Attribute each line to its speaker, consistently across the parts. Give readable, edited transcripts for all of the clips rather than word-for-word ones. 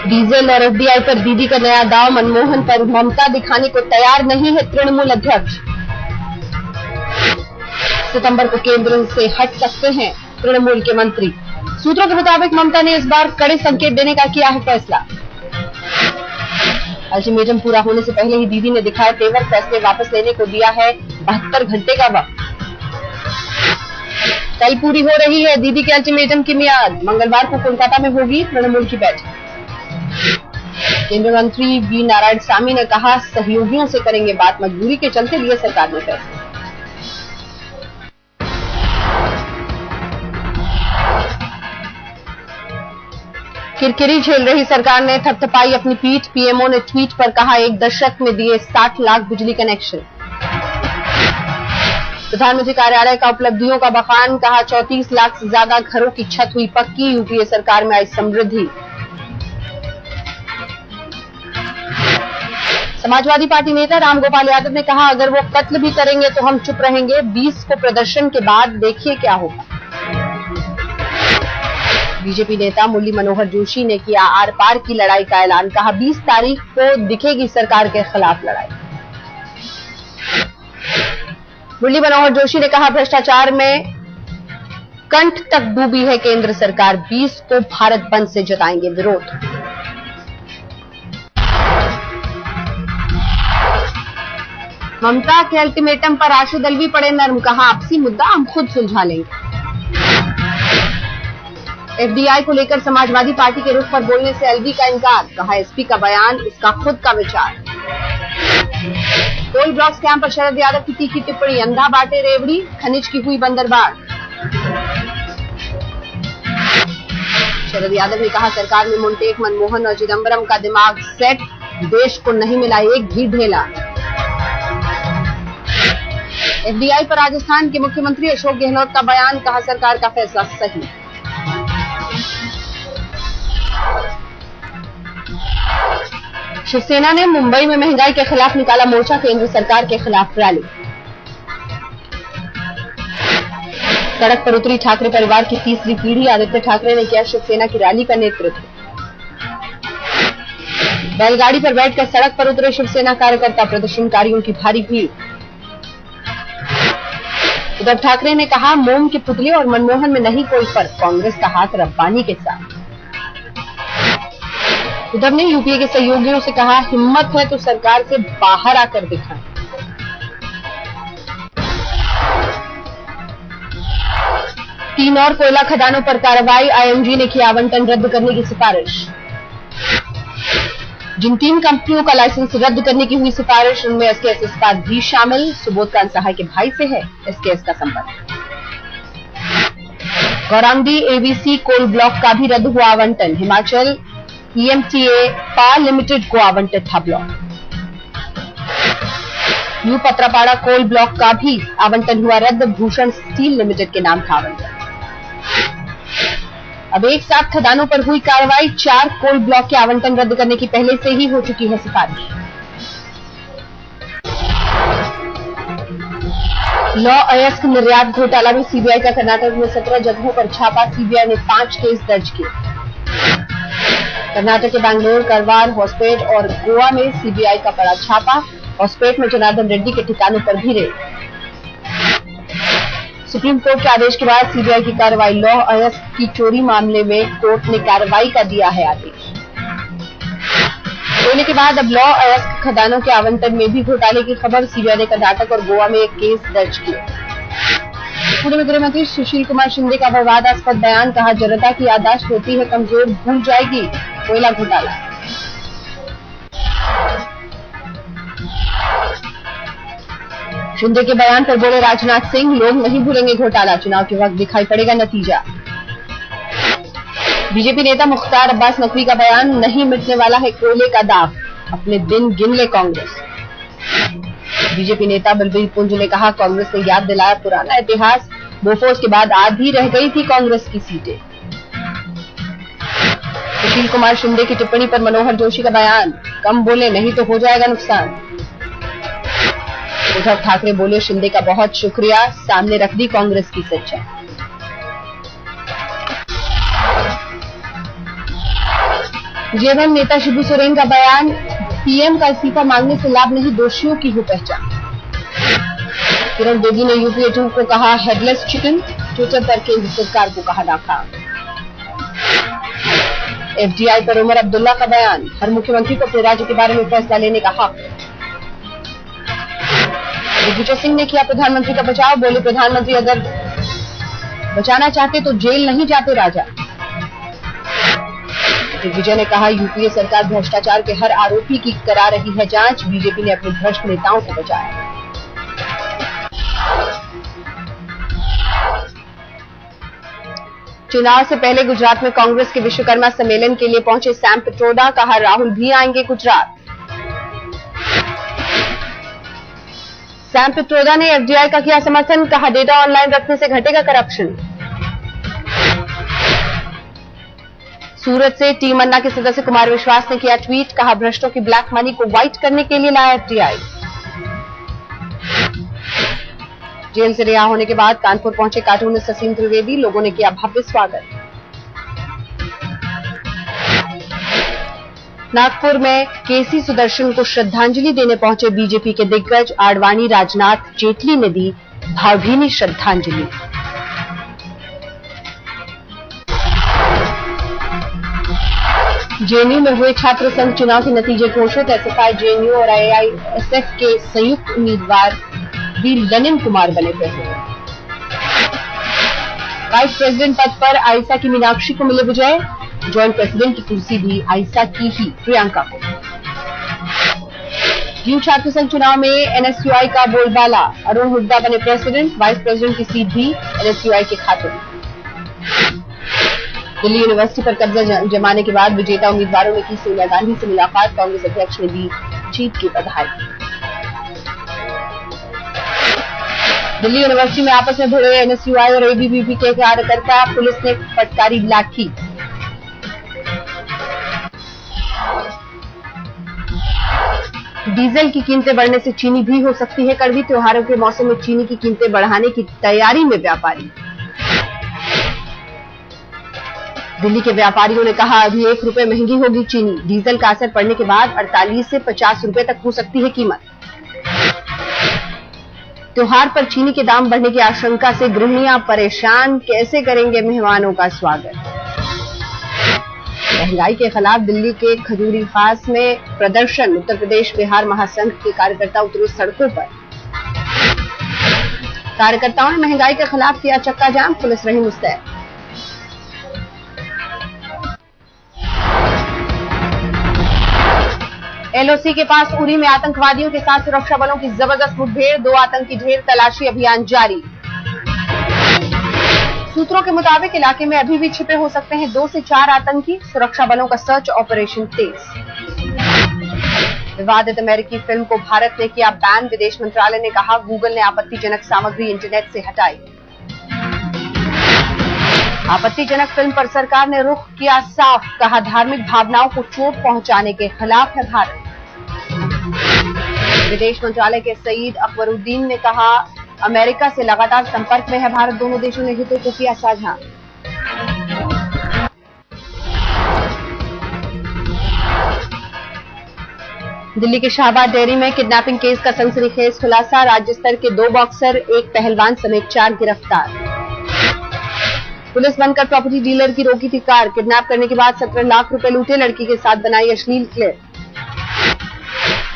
Speaker 1: Diesel और FDI पर दीदी का नया दाव, मनमोहन पर ममता दिखाने को तैयार नहीं है तृणमूल अध्यक्ष। सितंबर को केंद्र से हट सकते हैं तृणमूल के मंत्री। सूत्रों के मुताबिक ममता ने इस बार कड़े संकेत देने का किया है फैसला। अल्टीमेटम पूरा होने से पहले ही दीदी ने दिखाया तेवर, फैसले वापस लेने को दिया है 72 घंटे का वक्त। कल पूरी हो रही है दीदी के अल्टीमेटम की मियाद। मंगलवार को कोलकाता में होगी तृणमूल की बैठक। केंद्रीय मंत्री वी नारायण स्वामी ने कहा सहयोगियों से करेंगे बात, मजबूरी के चलते लिए सरकार ने फैसला। किरकिरी झेल रही सरकार ने थपथपाई अपनी पीठ। पीएमओ ने ट्वीट पर कहा 1 दशक में दिए 60 लाख बिजली कनेक्शन। प्रधानमंत्री कार्यालय का उपलब्धियों का बखान, कहा 34 लाख से ज्यादा घरों की छत हुई पक्की। यूपीए सरकार में आई समृद्धि। समाजवादी पार्टी नेता रामगोपाल यादव ने कहा अगर वो कत्ल भी करेंगे तो हम चुप रहेंगे। 20 को प्रदर्शन के बाद देखिए क्या होगा। बीजेपी नेता मुरली मनोहर जोशी ने किया आर पार की लड़ाई का ऐलान, कहा 20 तारीख को दिखेगी सरकार के खिलाफ लड़ाई। मुरली मनोहर जोशी ने कहा भ्रष्टाचार में कंठ तक डूबी है केंद्र सरकार। 20 को भारत बंद से जताएंगे विरोध। ममता के अल्टीमेटम पर राशिद अलवी पड़े नर्म, कहा आपसी मुद्दा हम खुद सुलझा लेंगे। एफडीआई को लेकर समाजवादी पार्टी के रुख पर बोलने से अलवी का इनकार, कहा एसपी का बयान इसका खुद का विचार। कोल ब्लॉक स्कैम पर शरद यादव की तीखी टिप्पणी, अंधा बांटे रेवड़ी, खनिज की हुई बंदरबांट। शरद यादव ने कहा सरकार में मुंटेक, मनमोहन और चिदम्बरम का दिमाग सेट, देश को नहीं मिला एक भी ढेला। एफडीआई पर राजस्थान के मुख्यमंत्री अशोक गहलोत का बयान, कहा सरकार का फैसला सही। शिवसेना ने मुंबई में महंगाई के खिलाफ निकाला मोर्चा, केंद्र सरकार के खिलाफ रैली। सड़क पर उतरी ठाकरे परिवार की तीसरी पीढ़ी, आदित्य ठाकरे ने किया शिवसेना की रैली का नेतृत्व। बैलगाड़ी पर बैठकर सड़क पर उतरे शिवसेना कार्यकर्ता, प्रदर्शनकारियों की भारी भीड़। उद्धव ठाकरे ने कहा मोम के पुतले और मनमोहन में नहीं कोई फर्क, कांग्रेस का हाथ रब्बानी के साथ। उद्धव ने यूपीए के सहयोगियों से कहा हिम्मत है तो सरकार से बाहर आकर दिखाएं। तीन और कोयला खदानों पर कार्रवाई, आईएमजी ने किया आवंटन रद्द करने की सिफारिश। जिन 3 कंपनियों का लाइसेंस रद्द करने की हुई सिफारिश, उनमें एसकेएस इस्पात भी शामिल। सुबोधकांत सहाय के भाई से है एसकेएस का संपर्क। गौरांगी एबीसी कोल ब्लॉक का भी रद्द हुआ आवंटन। हिमाचल ईएमटीए पार लिमिटेड को आवंटित था ब्लॉक। न्यू पत्रापाड़ा कोल ब्लॉक का भी आवंटन हुआ रद्द, भूषण स्टील लिमिटेड के नाम था आवंटन। अब एक साथ खदानों पर हुई कार्रवाई, 4 कोल ब्लॉक के आवंटन रद्द करने की पहले से ही हो चुकी है सिफारिश। लॉ अयस्क निर्यात घोटाला में सीबीआई का कर्नाटक में 17 जगहों पर छापा, सीबीआई ने 5 केस दर्ज किए। कर्नाटक के बैंगलोर, करवार, होस्पेट और गोवा में सीबीआई का बड़ा छापा। होस्पेट में जनार्दन रेड्डी के ठिकानों पर भी रेड। सुप्रीम कोर्ट के आदेश के बाद सीबीआई की कार्रवाई, लॉ अयस्क की चोरी मामले में कोर्ट ने कार्रवाई का दिया है आदेश। कोयले के बाद अब लॉ अयस्क खदानों के आवंटन में भी घोटाले की खबर, सीबीआई ने कर्नाटक और गोवा में एक केस दर्ज किया। पूर्व गृह मंत्री सुशील कुमार शिंदे का विवादास्पद बयान, कहा जनता की याददाश्त होती है कमजोर, भूल जाएगी कोयला घोटाला। शिंदे के बयान पर बोले राजनाथ सिंह, लोग नहीं भूलेंगे घोटाला, चुनाव के वक्त दिखाई पड़ेगा नतीजा। बीजेपी नेता मुख्तार अब्बास नकवी का बयान, नहीं मिटने वाला है कोयले का दाग, अपने दिन गिन ले कांग्रेस। बीजेपी नेता बलबीर पुंज ने कहा कांग्रेस ने याद दिलाया पुराना इतिहास, बोफोर्स के बाद आधी रह गई थी कांग्रेस की सीटें। सुशील कुमार शिंदे की टिप्पणी पर मनोहर जोशी का बयान, कम बोले नहीं तो हो जाएगा नुकसान। उद्धव ठाकरे बोले शिंदे का बहुत शुक्रिया, सामने रख दी कांग्रेस की सच्चाई। जेएमएम नेता शिबू सोरेन का बयान, पीएम का इस्तीफा मांगने से लाभ नहीं, दोषियों की हो पहचान। किरण बेदी ने यूपीए 2 को कहा हेडलेस चिकन, ट्विटर पर केंद्र सरकार को कहा नाकाम। एफडीआई पर उमर अब्दुल्ला का बयान, हर मुख्यमंत्री को अपने राज्य के बारे में फैसला लेने का हक। दिग्विजय सिंह ने किया प्रधानमंत्री का बचाव, बोले प्रधानमंत्री अगर बचाना चाहते तो जेल नहीं जाते राजा। दिग्विजय ने कहा यूपीए सरकार भ्रष्टाचार के हर आरोपी की करा रही है जांच, बीजेपी ने अपने भ्रष्ट नेताओं को बचाया। चुनाव से पहले गुजरात में कांग्रेस के विश्वकर्मा सम्मेलन के लिए पहुंचे सैम पित्रोदा, कहा राहुल भी आएंगे गुजरात। सैम पित्रोदा ने एफडीआई का किया समर्थन, कहा डेटा ऑनलाइन रखने से घटेगा करप्शन। सूरत से टीम अन्ना के सदस्य कुमार विश्वास ने किया ट्वीट, कहा भ्रष्टों की ब्लैक मनी को व्हाइट करने के लिए लाया एफडीआई। जेल से रिहा होने के बाद कानपुर पहुंचे कार्टूनिस्ट असीम त्रिवेदी, लोगों ने किया भव्य स्वागत। नागपुर में केसी सुदर्शन को श्रद्धांजलि देने पहुंचे बीजेपी के दिग्गज, आडवाणी, राजनाथ, जेटली ने दी भावभीनी श्रद्धांजलि। जेएनयू में हुए छात्र संघ चुनाव के नतीजे घोषित, एसएफआई, जेएनयू और आईआईएसएफ के संयुक्त उम्मीदवार वी लनिन कुमार बने प्रेसिडेंट। वाइस प्रेसिडेंट पद पर आयशा की मीनाक्षी को मिले विजय, ज्वाइंट प्रेसिडेंट की कुर्सी भी आयशा की ही प्रियंका को। यूथ छात्र संघ चुनाव में एनएसयूआई का बोलबाला, अरुण हुड्डा बने प्रेसिडेंट, वाइस प्रेसिडेंट की सीट भी एनएसयूआई के खाते में। दिल्ली यूनिवर्सिटी पर कब्जा जमाने के बाद विजेता उम्मीदवारों ने की सोनिया गांधी से मुलाकात, कांग्रेस अध्यक्ष ने दी जीत की बधाई। दिल्ली यूनिवर्सिटी में आपस में भिड़े एनएसयूआई और एबीवीपी के कार्यकर्ता, पुलिस ने फटकारी लाठी। डीजल की कीमतें बढ़ने से चीनी भी हो सकती है कड़वी, त्योहारों के मौसम में चीनी की कीमतें बढ़ाने की तैयारी में व्यापारी। दिल्ली के व्यापारियों ने कहा अभी 1 रुपए महंगी होगी चीनी, डीजल का असर पड़ने के बाद 48 से 50 रुपए तक हो सकती है कीमत। त्योहार पर चीनी के दाम बढ़ने की आशंका से गृहिणियां परेशान, कैसे करेंगे मेहमानों का स्वागत। महंगाई के खिलाफ दिल्ली के खजूरी खास में प्रदर्शन, उत्तर प्रदेश बिहार महासंघ के कार्यकर्ता उतरे सड़कों पर। कार्यकर्ताओं ने महंगाई के खिलाफ किया चक्का जाम, पुलिस रही मुस्तैद। एलओसी के पास उरी में आतंकवादियों के साथ सुरक्षा बलों की जबरदस्त मुठभेड़, 2 आतंकी ढेर, तलाशी अभियान जारी। सूत्रों के मुताबिक इलाके में अभी भी छिपे हो सकते हैं 2 से 4 आतंकी, सुरक्षा बलों का सर्च ऑपरेशन तेज। विवादित अमेरिकी फिल्म को भारत ने किया बैन, विदेश मंत्रालय ने कहा गूगल ने आपत्तिजनक सामग्री इंटरनेट से हटाई। आपत्तिजनक फिल्म पर सरकार ने रुख किया साफ, कहा धार्मिक भावनाओं को चोट पहुंचाने के खिलाफ है भारत। विदेश मंत्रालय के सईद अकबरुद्दीन ने कहा अमेरिका से लगातार संपर्क में है भारत, दोनों देशों ने हितों को किया साझा। दिल्ली के शाहबाद डेयरी में किडनैपिंग केस का सनसनीखेज खुलासा, राज्य स्तर के 2 बॉक्सर, 1 पहलवान समेत 4 गिरफ्तार। पुलिस बनकर प्रॉपर्टी डीलर की रोकी थी कार, किडनैप करने के बाद 17 लाख रुपए लूटे, लड़की के साथ बनाई अश्लील क्लिप।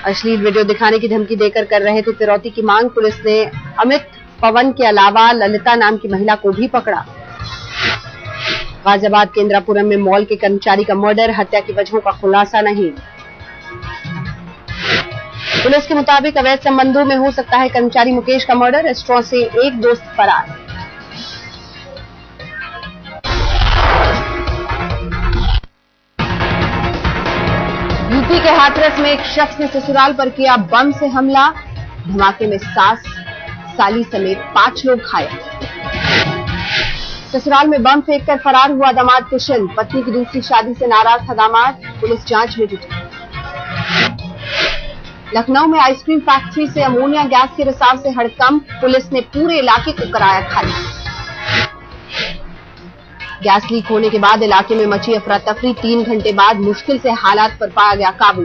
Speaker 1: अश्लील वीडियो दिखाने की धमकी देकर कर रहे थे फिरौती की मांग, पुलिस ने अमित पवन के अलावा ललिता नाम की महिला को भी पकड़ा। गाजियाबाद के इंदिरापुरम में मॉल के कर्मचारी का मर्डर, हत्या की वजहों का खुलासा नहीं। पुलिस के मुताबिक अवैध संबंधों में हो सकता है कर्मचारी मुकेश का मर्डर, रेस्टोरेंट से एक दोस्त फरार। यूपी के हाथरस में एक शख्स ने ससुराल पर किया बम से हमला, धमाके में सास साली समेत 5 लोग घायल। ससुराल में बम फेंककर फरार हुआ दामाद किशन, पत्नी की दूसरी शादी से नाराज था दामाद, पुलिस जांच में जुटी। लखनऊ में आइसक्रीम फैक्ट्री से अमोनिया गैस के रिसाव से हड़कंप, पुलिस ने पूरे इलाके को कराया खाली। गैस लीक होने के बाद इलाके में मची अफरा तफरी, 3 घंटे बाद मुश्किल से हालात पर पाया गया काबू।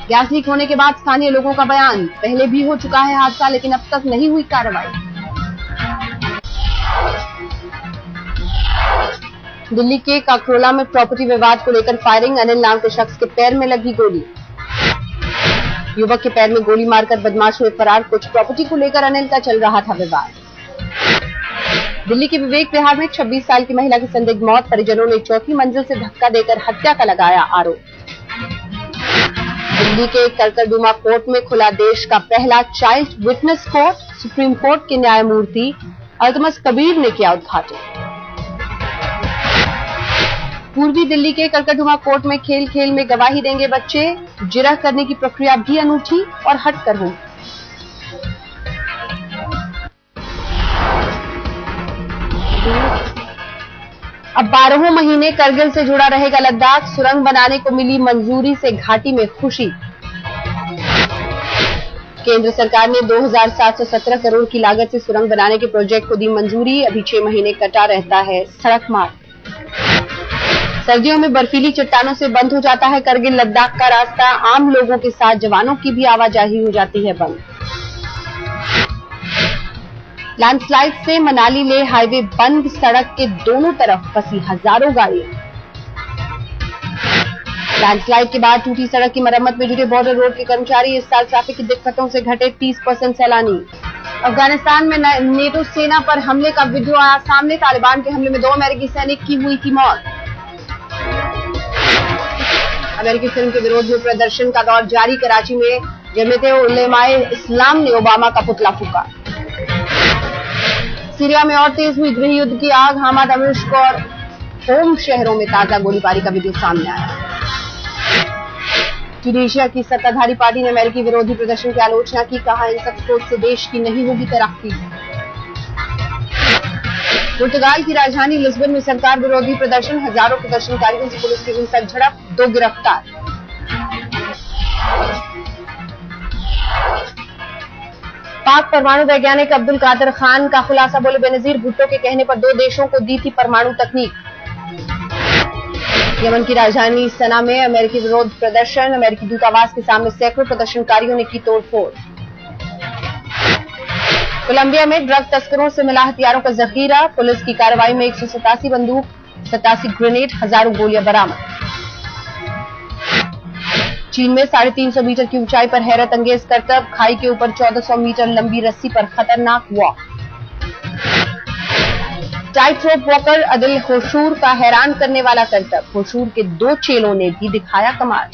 Speaker 1: गैस लीक होने के बाद स्थानीय लोगों का बयान, पहले भी हो चुका है हादसा लेकिन अब तक नहीं हुई कार्रवाई। दिल्ली के काकरोला में प्रॉपर्टी विवाद को लेकर फायरिंग, अनिल नाम के शख्स के पैर में लगी गोली। युवक के पैर में गोली मारकर बदमाश हुए फरार, कुछ प्रॉपर्टी को लेकर अनिल का चल रहा था विवाद। दिल्ली के विवेक विहार में 26 साल की महिला की संदिग्ध मौत, परिजनों ने चौथी मंजिल से धक्का देकर हत्या का लगाया आरोप। दिल्ली के करकरदुमा कोर्ट में खुला देश का पहला child witness court, supreme court के न्यायमूर्ति अल्तमस कबीर ने किया उद्घाटन। पूर्वी दिल्ली के करकरदुमा कोर्ट में खेल खेल में गवाही देंगे बच्चे, जिरह करने की प्रक्रिया भी अनूठी और हटकर होगी। अब 12 महीने करगिल से जुड़ा रहेगा लद्दाख, सुरंग बनाने को मिली मंजूरी से घाटी में खुशी। केंद्र सरकार ने 2717 करोड़ की लागत से सुरंग बनाने के प्रोजेक्ट को दी मंजूरी, अभी 6 महीने कटा रहता है सड़क मार्ग। सर्दियों में बर्फीली चट्टानों से बंद हो जाता है करगिल लद्दाख का रास्ता, आम लोगों के साथ जवानों की भी आवाजाही हो जाती है बंद। लैंडस्लाइड से मनाली ले हाईवे बंद, सड़क के दोनों तरफ फंसी हजारों गाड़ियां। लैंडस्लाइड के बाद टूटी सड़क की मरम्मत में जुटे बॉर्डर रोड के कर्मचारी, इस साल ट्रैफिक की दिक्कतों से घटे 30% सैलानी। अफगानिस्तान में नेटो सेना पर हमले का वीडियो आया सामने, तालिबान के हमले में 2 अमेरिकी सैनिक की हुई थी मौत। अमेरिकी फिल्म के विरोध में प्रदर्शन का दौर जारी, कराची में जमीयते उलेमाए इस्लाम ने ओबामा का पुतला फूका। सीरिया में और तेज हुई गृह युद्ध की आग, हामा, दमिश्क और होम शहरों में ताजा गोलीबारी का वीडियो सामने आया। ट्यूनीशिया की सत्ताधारी पार्टी ने अमेरिकी विरोधी प्रदर्शन की आलोचना की, कहा इन सब सोच से देश की नहीं होगी तरक्की। पुर्तगाल की राजधानी लिस्बन में सरकार विरोधी प्रदर्शन, हजारों प्रदर्शनकारियों से पुलिस की हिंसक झड़प, 2 गिरफ्तार। पाक परमाणु वैज्ञानिक अब्दुल कादिर खान का खुलासा, बोले बेनजीर भुट्टो के कहने पर 2 देशों को दी थी परमाणु तकनीक। यमन की राजधानी सना में अमेरिकी विरोध प्रदर्शन, अमेरिकी दूतावास के सामने सैकड़ों प्रदर्शनकारियों ने की तोड़फोड़। कोलंबिया में ड्रग तस्करों से मिला हथियारों का जखीरा, पुलिस की कार्रवाई में 187 बंदूक, 87 ग्रेनेड, हजारों गोलियां बरामद। चीन में 350 मीटर की ऊंचाई पर हैरत अंगेज करतब, खाई के ऊपर 1400 मीटर लंबी रस्सी पर खतरनाक walk. Tight rope walker Adil Hoshur का हैरान करने वाला करतब, होशूर के 2 चेलों ने भी दिखाया कमाल।